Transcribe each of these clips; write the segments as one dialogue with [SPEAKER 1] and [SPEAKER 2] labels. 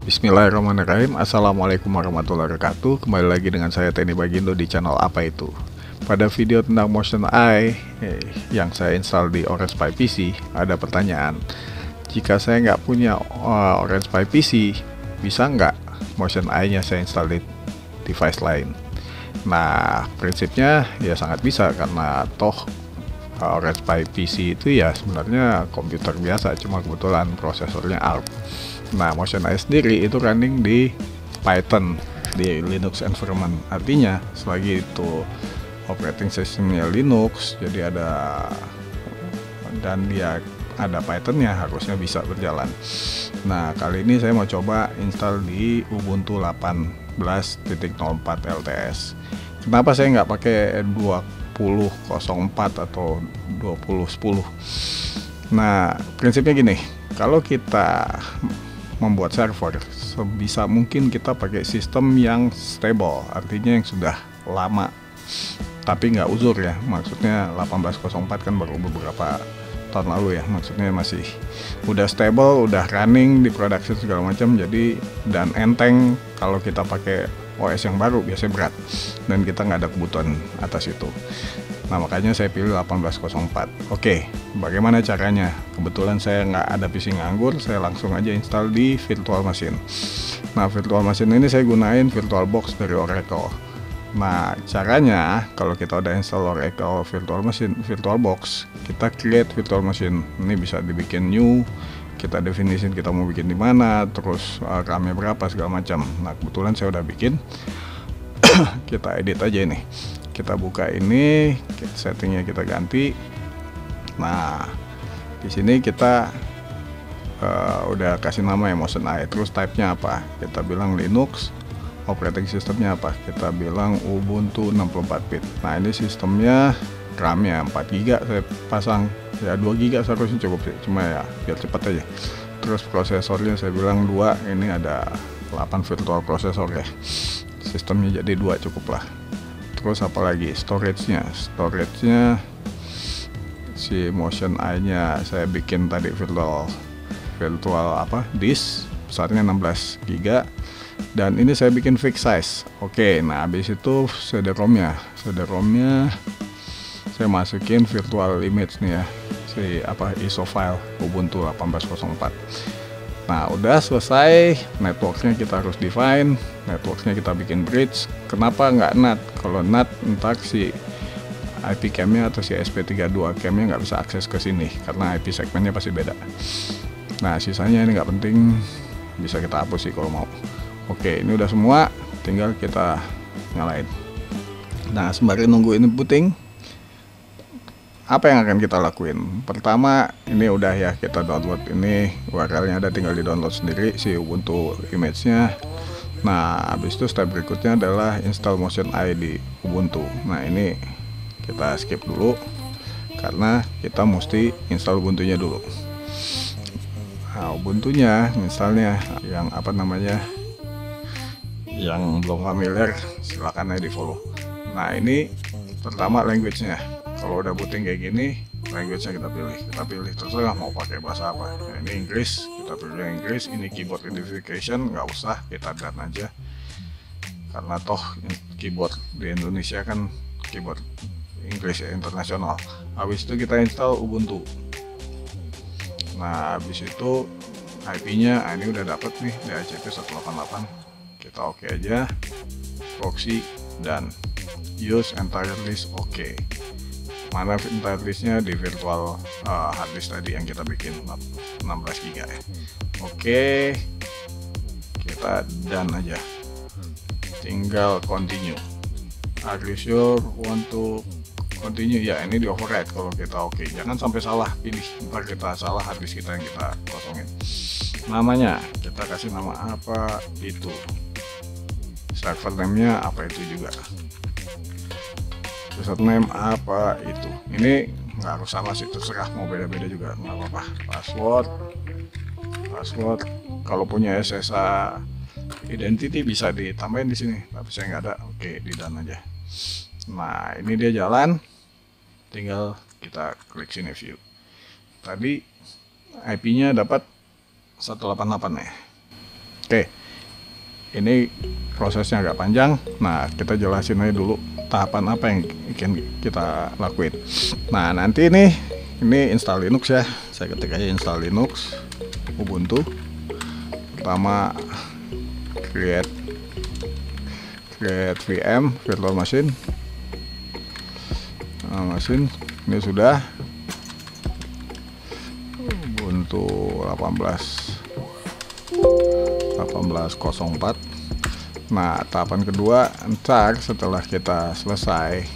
[SPEAKER 1] Bismillahirrahmanirrahim. Assalamualaikum warahmatullahi wabarakatuh. Kembali lagi dengan saya Teni Bagindo di channel Apa Itu. Pada video tentang Motion Eye yang saya install di Orange Pi PC, ada pertanyaan, jika saya nggak punya Orange Pi PC, bisa nggak Motion Eye-nya saya install di device lain? Nah, prinsipnya ya sangat bisa, karena toh Orange Pi PC itu ya sebenarnya komputer biasa, cuma kebetulan prosesornya ARM. Nah, Motion Eye sendiri itu running di Python, di Linux environment. Artinya selagi itu operating systemnya Linux, jadi dan dia ada Pythonnya, harusnya bisa berjalan. Nah, kali ini saya mau coba install di Ubuntu 18.04 LTS. Kenapa saya nggak pakai 20.04 atau 20.10? Nah, prinsipnya gini, kalau kita membuat server, sebisa mungkin kita pakai sistem yang stable, artinya yang sudah lama tapi nggak uzur ya. Maksudnya 18.04 kan baru beberapa tahun lalu ya, maksudnya masih udah stable, udah running di production segala macam, jadi dan enteng. Kalau kita pakai OS yang baru biasanya berat dan kita nggak ada kebutuhan atas itu. Nah, makanya saya pilih 18.04. Oke, bagaimana caranya? Kebetulan saya nggak ada PC nganggur, saya langsung aja install di virtual machine. Nah, virtual machine ini saya gunain VirtualBox dari Oracle. Nah, caranya kalau kita udah install Oracle VirtualBox, kita create virtual machine. Ini bisa dibikin new, kita definisin kita mau bikin di mana, terus RAM-nya berapa segala macam. Nah, kebetulan saya udah bikin. Kita edit aja ini. Kita buka ini, settingnya kita ganti. Nah, di sini kita udah kasih nama ya, Motion Eye. Terus type-nya apa? Kita bilang Linux. Operating systemnya apa? Kita bilang Ubuntu 64-bit. Nah, ini sistemnya RAM-nya 4 GB saya pasang. Ya 2 GB seharusnya cukup sih, cuma ya biar cepat aja. Terus prosesornya saya bilang 2, ini ada 8 virtual processor ya. Sistemnya jadi 2 cukup lah. Terus apalagi storage-nya si Motion Eye-nya saya bikin tadi virtual disk, besarnya 16 GB, dan ini saya bikin fixed size. Oke, nah habis itu CD-ROM-nya saya masukin virtual image nih ya, ISO file Ubuntu 18.04. Nah, udah selesai. Networknya kita harus define, networknya kita bikin bridge. Kenapa nggak NAT? Kalau NAT ntar si IP cam-nya atau si SP32 cam-nya nggak bisa akses ke sini karena IP segmennya pasti beda. Nah, sisanya ini nggak penting, bisa kita hapus sih kalau mau. Oke, ini udah semua, tinggal kita nyalain. Nah, sembari nunggu ini booting, apa yang akan kita lakuin? Pertama, ini udah ya, kita download ini, URL-nya ada, tinggal di download sendiri si Ubuntu image-nya. Nah, habis itu step berikutnya adalah install Motion Eye di Ubuntu. Nah, ini kita skip dulu karena kita mesti install Ubuntunya dulu. Nah, Ubuntunya misalnya yang apa namanya, yang belum familiar silakan aja di follow. Nah, ini pertama language-nya. Kalau udah booting kayak gini, language-nya kita pilih terserah mau pakai bahasa apa. Nah, ini Inggris, kita pilih Inggris. Ini keyboard identification, nggak usah, kita done aja, karena toh keyboard di Indonesia kan keyboard Inggris ya, internasional. Habis itu kita install Ubuntu. Nah, habis itu IP-nya, ini udah dapet nih, DHCP 188. Kita oke aja, proxy, dan use entire list oke. Mana entire listnya? Di virtual hard disk tadi yang kita bikin 16 GB ya. Oke, kita done aja, tinggal continue. Are you sure want to continue? Ya, ini di override kalau kita oke. Jangan sampai salah pilih, ntar kita salah hard disk kita yang kita kosongin. Namanya kita kasih nama apa itu, server name-nya apa itu juga, username apa itu. Ini nggak harus sama sih, terserah mau beda-beda juga nggak apa-apa. Password kalau punya SSH identity bisa ditambahin di sini, tapi saya nggak ada. Oke, di done aja. Nah, ini dia jalan, tinggal kita klik sini view. Tadi IP-nya dapat 188 ya. Oke, ini prosesnya agak panjang. Nah, kita jelasin aja dulu tahapan apa yang akan kita lakuin. Nah, nanti ini install Linux ya. Saya ketik aja install Linux Ubuntu. Pertama create VM virtual machine. Mesin ini sudah Ubuntu 18.04. Nah, tahapan kedua, ntar setelah kita selesai,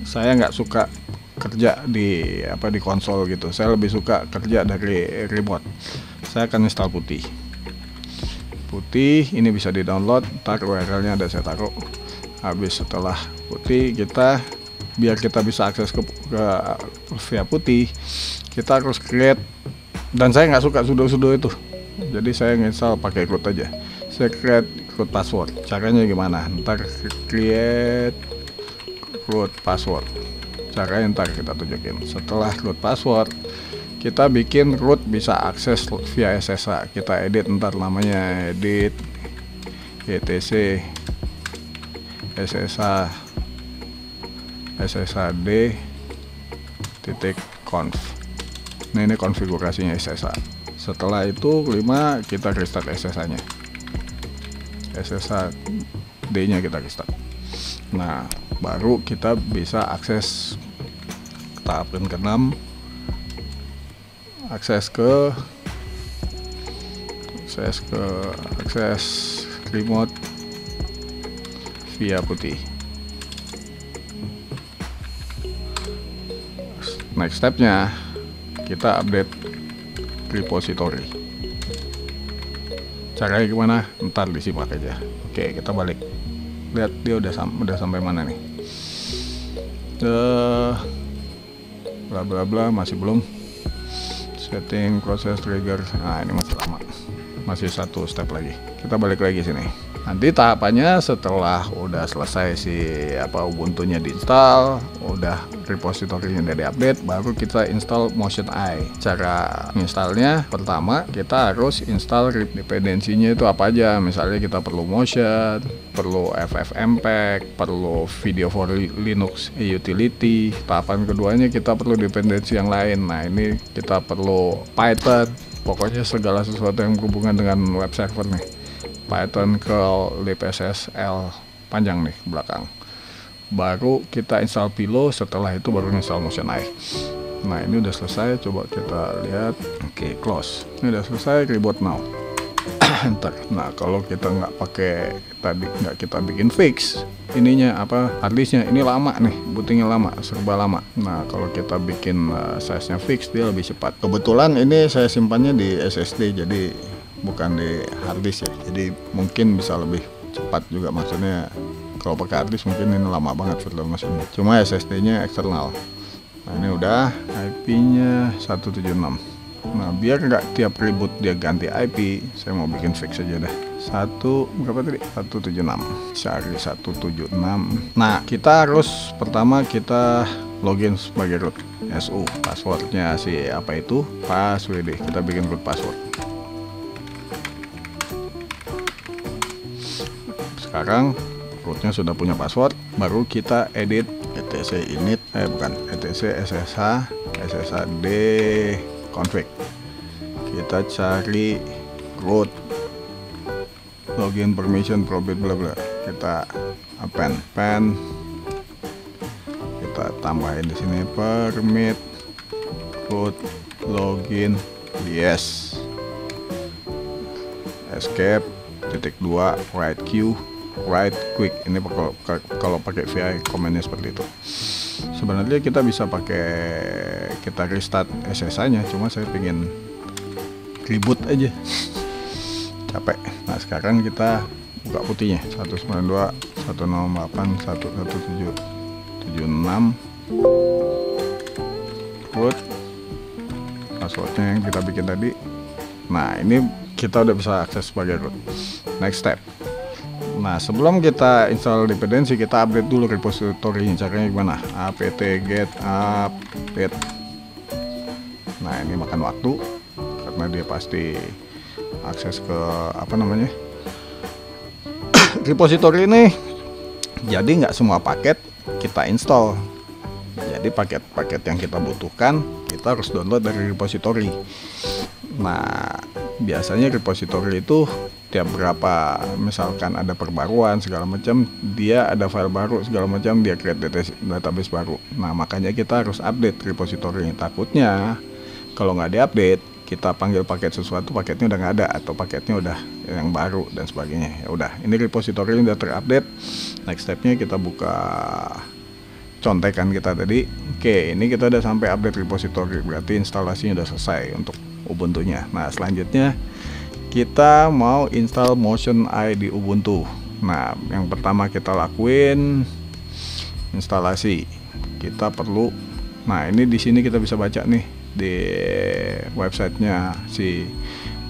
[SPEAKER 1] saya nggak suka kerja di konsol gitu. Saya lebih suka kerja dari remote. Saya akan install Putih ini bisa di download, ntar URL-nya ada saya taruh. Habis setelah Putih, biar kita bisa akses ke via Putih, kita harus create, dan saya nggak suka sudo itu, jadi saya install pakai root aja. Saya create root password. Caranya gimana? Ntar create root password, caranya ntar kita tunjukin. Setelah root password, kita bikin root bisa akses via SSH. Kita edit, ntar namanya edit etc sshd.conf. Nah, ini konfigurasinya SSH. Setelah itu 5, kita restart SSH-nya. SSH-D-nya kita restart. Nah, baru kita bisa akses tahap ke-6, akses remote via Putih. Next stepnya, kita update repository. Caranya gimana? Ntar disimak aja. Oke, kita balik. Lihat dia udah sampai mana nih? Bla bla bla, masih belum. Setting proses trigger. Nah, ini masih lama. Masih satu step lagi. Kita balik lagi sini. Nanti tahapannya setelah udah selesai Ubuntu-nya diinstal, udah repository-nya udah diupdate, baru kita install Motion AI. Cara installnya, pertama kita harus install dependensinya itu apa aja. Misalnya kita perlu Motion, perlu FFmpeg, perlu Video for Linux utility. Tahapan keduanya kita perlu dependensi yang lain. Nah, ini kita perlu Python. Pokoknya segala sesuatu yang berhubungan dengan web server nih. Python, curl, libsSL, panjang nih belakang. Baru kita install Pilo, setelah itu baru install Motion AI. Nah, ini udah selesai, coba kita lihat. Oke, close. Ini udah selesai, reboot now. Enter. Nah, kalau kita nggak kita bikin fix ininya harddisknya, ini lama nih, bootingnya lama, serba lama. Nah, kalau kita bikin size-nya fix, dia lebih cepat. Kebetulan ini saya simpannya di SSD, jadi bukan di harddisk ya, jadi mungkin bisa lebih cepat juga. Maksudnya kalau pakai harddisk mungkin ini lama banget virtual machine. Cuma SSD-nya eksternal. Nah, ini udah IP-nya 176. Nah, biar nggak tiap reboot dia ganti IP, saya mau bikin fix aja dah. 176. Cari 176. Nah, kita harus pertama kita login sebagai root. SU, passwordnya passwd. Kita bikin root password. Sekarang rootnya sudah punya password, baru kita edit etc init etc sshd config. Kita cari root login permission probit bla bla, kita append, kita tambahin di sini permit root login yes, escape -2 write queue write quick. Ini kalau pakai VI komennya seperti itu. Sebenarnya kita bisa kita restart SSH-nya, cuma saya pengen reboot aja. Capek. Nah, sekarang kita buka Putihnya 192.168.117.76 root passwordnya yang kita bikin tadi. Nah, ini kita udah bisa akses sebagai root. Next step. Nah, sebelum kita install dependensi, kita update dulu repository-nya. Caranya gimana? apt get update. Nah, ini makan waktu karena dia pasti akses ke repository ini jadi nggak semua paket kita install. Jadi paket-paket yang kita butuhkan kita harus download dari repository. Nah, biasanya repository itu tiap berapa, misalkan ada perbaruan segala macam, dia ada file baru segala macam, dia create database baru. Nah, makanya kita harus update repository. Takutnya kalau nggak diupdate, kita panggil paket sesuatu, paketnya udah nggak ada atau paketnya udah yang baru dan sebagainya. Ya udah, ini repository udah terupdate. Next stepnya kita buka contekan kita tadi. Oke, ini kita udah sampai update repository, berarti instalasinya udah selesai untuk Ubuntu-nya. Nah, selanjutnya kita mau install MotionEye di Ubuntu. Nah, yang pertama kita lakuin instalasi. Kita perlu, nah ini di sini kita bisa baca nih di websitenya si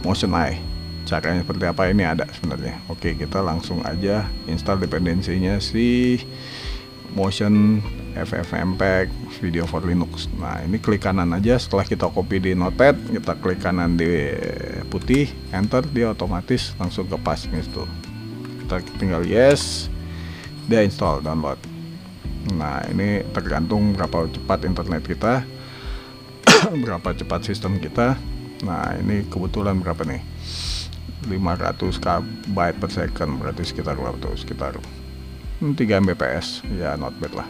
[SPEAKER 1] MotionEye. Caranya seperti apa ini ada sebenarnya. Oke, kita langsung aja install dependensinya si Motion FFmpeg Video for Linux. Nah, ini klik kanan aja. Setelah kita copy di notepad, kita klik kanan di putih, enter, dia otomatis langsung ke pas gitu. Kita tinggal yes, dia install, download. Nah, ini tergantung berapa cepat internet kita, berapa cepat sistem kita. Nah, ini kebetulan berapa nih? 500 KB per second, berarti sekitar berapa tuh? Sekitar 3 Mbps, ya not bad lah.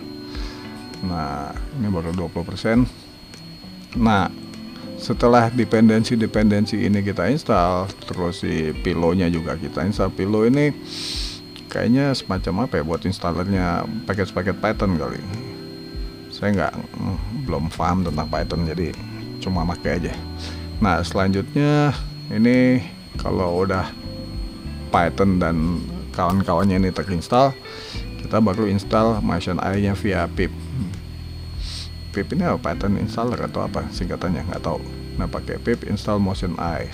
[SPEAKER 1] Nah, ini baru 20%. Nah, setelah dependensi ini kita install, terus si Pillow-nya juga kita install. Pillow ini kayaknya semacam apa ya, buat installernya paket-paket Python kali. Saya belum paham tentang Python, jadi cuma pakai aja. Nah, selanjutnya ini kalau udah Python dan kawan-kawannya ini terinstall, kita baru install MotionEye-nya via pip. Pip ini apa, Python installer atau apa singkatannya, nggak tahu. Nah, pakai pip install MotionEye.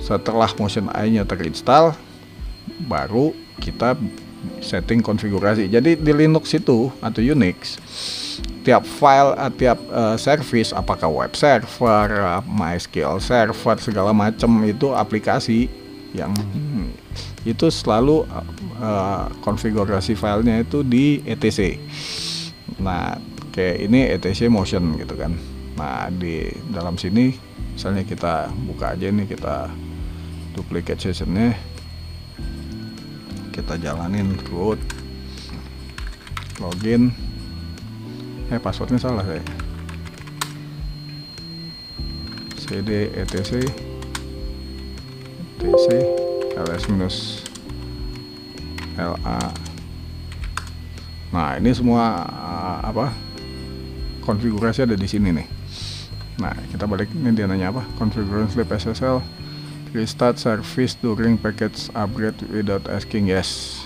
[SPEAKER 1] Setelah MotionEye-nya terinstall, baru kita setting konfigurasi. Jadi di Linux itu atau Unix, tiap file, tiap service, apakah web server, MySQL server, segala macam itu aplikasi yang itu selalu konfigurasi filenya itu di etc. Nah, kayak ini etc motion gitu kan. Nah, di dalam sini misalnya kita buka aja nih, kita duplicate sessionnya, kita jalanin root, login. Passwordnya salah saya. cd etc ls-la. Nah, ini semua konfigurasi ada di sini nih. Nah, kita balik, ini dia nanya apa? Configuration sleep SSL, restart service during package upgrade without asking yes.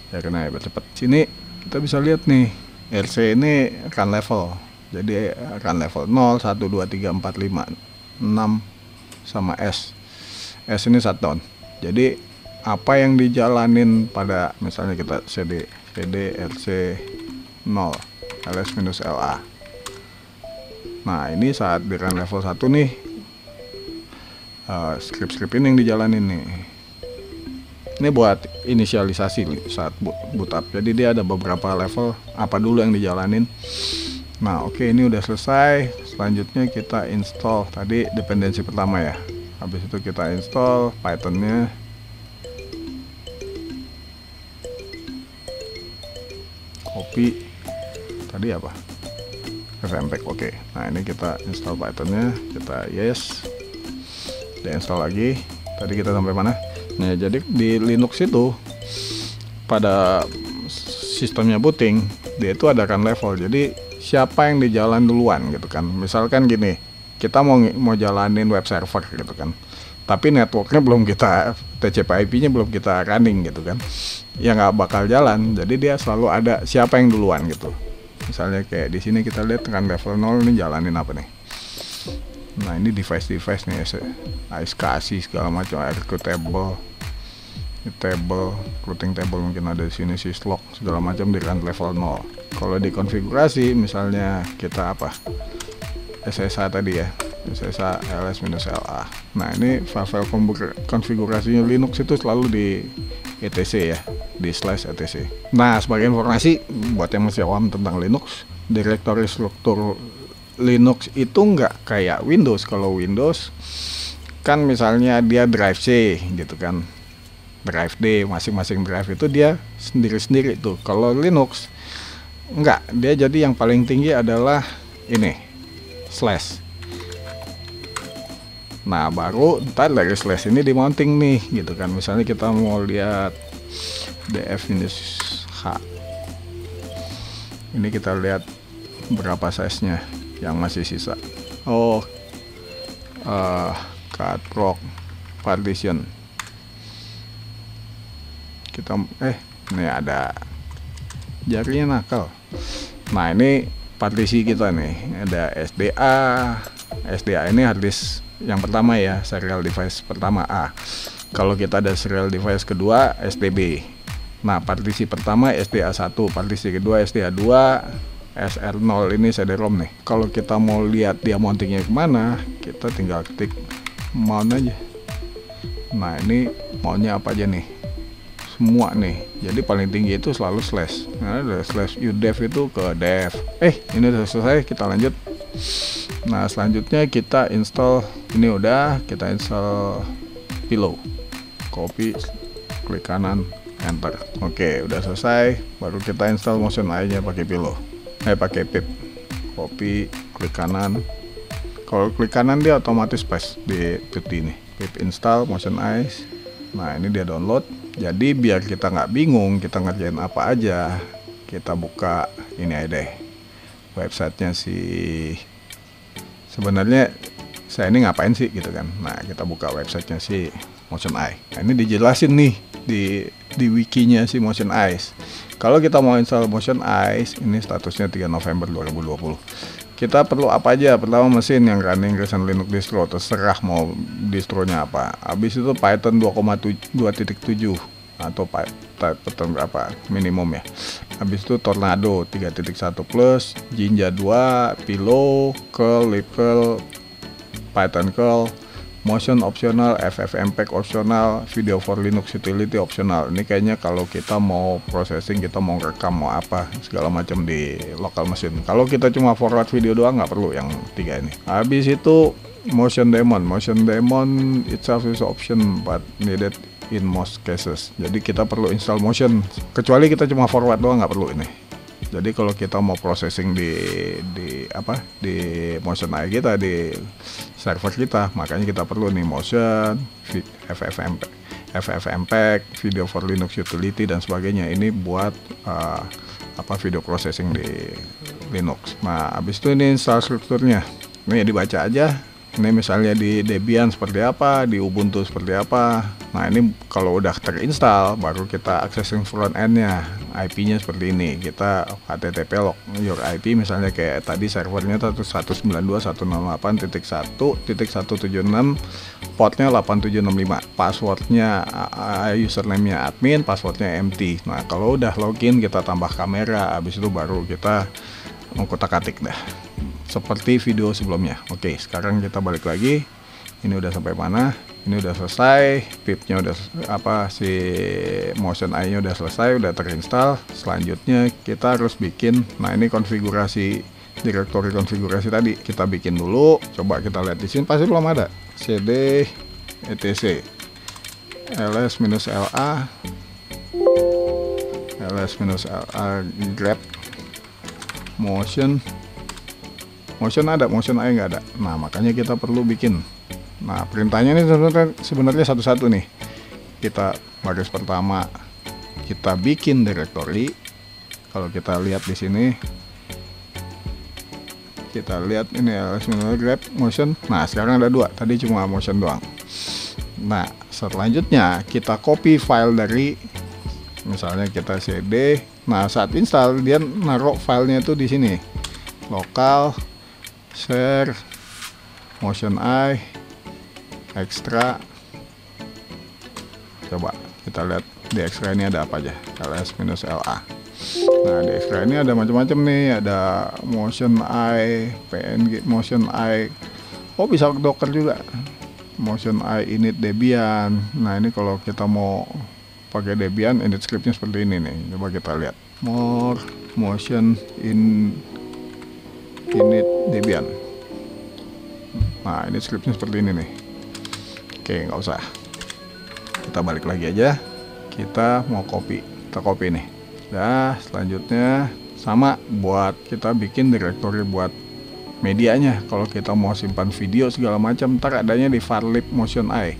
[SPEAKER 1] Ya, kena ya, cepet. Sini kita bisa lihat nih, RC ini run level. Jadi run level 0, 1, 2, 3, 4, 5, 6 sama S. S ini shutdown. Jadi apa yang dijalanin pada misalnya kita cd rc 0 ls-la. Nah, ini saat di run level 1 nih, script-script ini yang dijalanin nih. Ini buat inisialisasi saat boot up. Jadi dia ada beberapa level apa dulu yang dijalanin. Nah, oke, ini udah selesai. Selanjutnya kita install tadi dependensi pertama ya. Habis itu kita install Python-nya. Copy tadi apa? FFmpeg. Oke. Nah, ini kita install Python-nya, kita yes. Kita install lagi. Tadi kita sampai mana? Nah, jadi di Linux itu pada sistemnya booting, dia itu ada run level. Jadi siapa yang dijalan duluan gitu kan. Misalkan gini, kita mau jalanin web server gitu kan, tapi networknya belum kita, TCP/IP-nya belum kita running gitu kan, ya nggak bakal jalan. Jadi dia selalu ada siapa yang duluan gitu. Misalnya kayak di sini kita lihat run level 0 ini jalanin apa nih. Nah, ini device nih, ASKASI segala macam, executable, routing table mungkin ada di sini, syslog segala macam di run level 0. Kalau di konfigurasi misalnya kita apa, SSH tadi ya, SSH ls-la. Nah ini file konfigurasinya Linux itu selalu di etc ya, di /etc. Nah sebagai informasi buat yang masih awam tentang Linux, direktori struktur Linux itu nggak kayak Windows. Kalau Windows kan misalnya dia drive C gitu kan, drive D, masing-masing drive itu dia sendiri-sendiri tuh. Kalau Linux enggak, dia jadi yang paling tinggi adalah ini slash. Nah baru ntar dari slash ini di mounting nih gitu kan. Misalnya kita mau lihat df-h, ini kita lihat berapa size nya yang masih sisa. Oh cut proc partition, kita ini ada jarinya nakal. Nah ini partisi kita nih, ada SDA ini harddisk yang pertama ya, serial device pertama A. Kalau kita ada serial device kedua STB. Nah partisi pertama SDA1, partisi kedua SDA2, SR0 ini CD-ROM nih. Kalau kita mau lihat dia mountingnya kemana, kita tinggal ketik mount aja. Nah ini mountnya apa aja nih, semua nih. Jadi paling tinggi itu selalu slash. Nah ada slash udev itu ke dev. Ini udah selesai, kita lanjut. Nah selanjutnya kita install, ini udah kita install Pillow, copy, klik kanan, enter. Oke udah selesai, baru kita install Motion AI nya pakai Pillow, pakai pip, copy, klik kanan. Kalau klik kanan dia otomatis paste di putih nih, pip install Motion AI. Nah ini dia download. Jadi biar kita nggak bingung kita ngerjain apa aja, kita buka ini aja deh, websitenya si, sebenarnya saya ini ngapain sih gitu kan. Nah kita buka websitenya si Motion AI. Nah ini dijelasin nih di wikinya si Motion AI. Kalau kita mau install Motion AI, ini statusnya 3 November 2020. Kita perlu apa aja? Pertama mesin yang running recent Linux distro, terserah mau distronya apa. Habis itu Python 2.7 atau Python berapa minimum ya. Habis itu Tornado 3.1 plus, Jinja 2, Pillow, curl, libcurl, Python curl, Motion optional, FFmpeg optional, Video for Linux utility optional. Ini kayaknya kalau kita mau processing, kita mau rekam, mau apa segala macam di lokal mesin. Kalau kita cuma forward video doang nggak perlu yang 3 ini. Habis itu Motion daemon itself is option but needed in most cases. Jadi kita perlu install Motion, kecuali kita cuma forward doang nggak perlu ini. Jadi kalau kita mau processing di Motion AI kita, di server kita, makanya kita perlu nih Motion, FFmpeg, Video for Linux utility dan sebagainya. Ini buat video processing di Linux. Nah habis itu ini install strukturnya, ini dibaca aja. Ini misalnya di Debian seperti apa, di Ubuntu seperti apa. Nah ini kalau udah terinstall baru kita accessing front end-nya, IP-nya seperti ini. Kita HTTP log your IP, misalnya kayak tadi servernya 192.168.1.176, portnya 8765, passwordnya username-nya admin, passwordnya empty. Nah kalau udah login kita tambah kamera, habis itu baru kita mengkotak-atik dah seperti video sebelumnya. Oke, sekarang kita balik lagi. Ini udah sampai mana? Ini udah selesai, pipnya udah si Motion AI-nya udah selesai, udah terinstall. Selanjutnya kita harus bikin, nah ini konfigurasi, direktori konfigurasi tadi kita bikin dulu. Coba kita lihat di sini pasti belum ada. cd etc ls-la grep Motion ada, Motion AI nggak ada. Nah makanya kita perlu bikin. Nah perintahnya ini sebenarnya satu-satu nih. Kita baris pertama kita bikin directory. Kalau kita lihat di sini, kita lihat ini grep Motion. Nah sekarang ada 2, tadi cuma Motion doang. Nah selanjutnya kita copy file dari, misalnya kita cd. Nah saat install dia naruh filenya itu di sini, lokal share Motion AI extra. Coba kita lihat di extra ini ada apa aja, ls-la. Nah di extra ini ada macam-macam nih, ada Motion AI, PNG, Motion AI Oh, bisa Docker juga. Motion AI init Debian. Nah, ini kalau kita mau pakai Debian, init scriptnya seperti ini nih. Coba kita lihat. More motion init Debian. Nah, ini scriptnya seperti ini nih. Oke, nggak usah. Kita balik lagi aja. Kita mau copy. Kita copy nih. Nah, selanjutnya sama buat kita bikin directory buat medianya. Kalau kita mau simpan video segala macam, ntar adanya di FileLib Motion AI.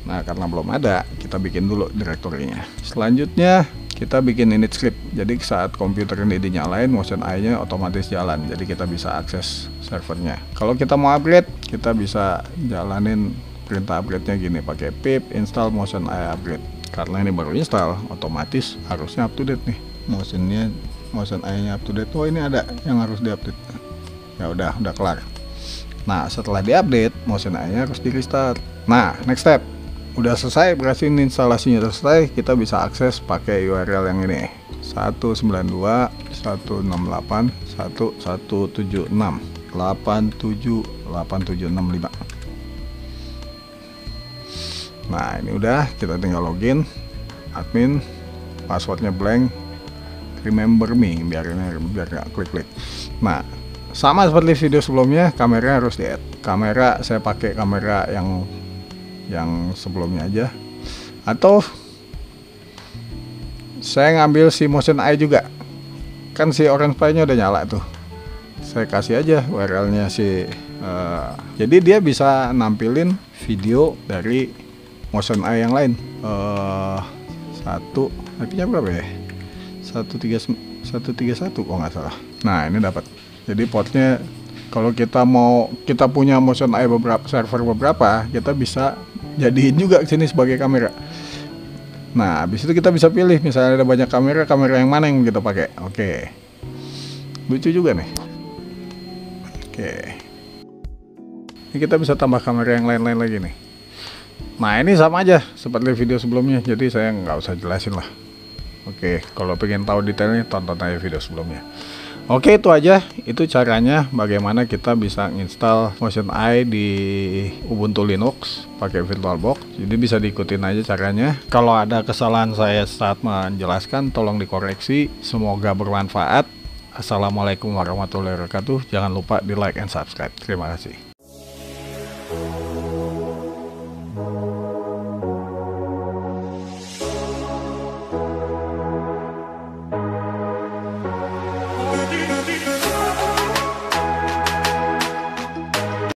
[SPEAKER 1] Nah, karena belum ada, kita bikin dulu direktorinya. Selanjutnya kita bikin init script. Jadi saat komputer ini dinyalain, Motion AI-nya otomatis jalan. Jadi kita bisa akses servernya. Kalau kita mau upgrade, kita bisa jalanin perintah upgrade-nya gini, pakai pip install Motion AI upgrade. Karena ini baru install, otomatis harusnya up to date nih. Motion AI-nya up to date. Oh, ini ada yang harus diupdate. Ya udah kelar. Nah, setelah diupdate, Motion AI-nya harus di restart. Nah, next step. Udah selesai, berarti instalasinya selesai, kita bisa akses pakai URL yang ini. 192.168.176.87.8765. Nah, ini udah, kita tinggal login, admin, passwordnya blank, remember me, biar nggak klik. Nah, sama seperti video sebelumnya, kamera harus di-add. Kamera saya pakai kamera yang sebelumnya aja, atau saya ngambil si Motion AI juga. Kan si orange nya udah nyala tuh. Saya kasih aja URL-nya jadi dia bisa nampilin video dari Motion AI yang lain. IP-nya berapa ya? 131 kalau nggak salah. Nah, ini dapat. Jadi portnya kalau kita punya Motion AI server beberapa, kita bisa jadiin juga sini sebagai kamera. Nah, habis itu kita bisa pilih, misalnya ada banyak kamera yang mana yang kita pakai. Oke. Lucu juga nih. Oke. Ini kita bisa tambah kamera yang lain-lain lagi nih. Nah, ini sama aja seperti video sebelumnya, jadi saya nggak usah jelasin lah. Oke, kalau pengen tahu detailnya tonton aja video sebelumnya. Oke, itu aja. Itu caranya bagaimana kita bisa install Motion AI di Ubuntu Linux pakai VirtualBox. Jadi bisa diikutin aja caranya. Kalau ada kesalahan saya saat menjelaskan, tolong dikoreksi. Semoga bermanfaat. Assalamualaikum warahmatullahi wabarakatuh. Jangan lupa di like and subscribe. Terima kasih.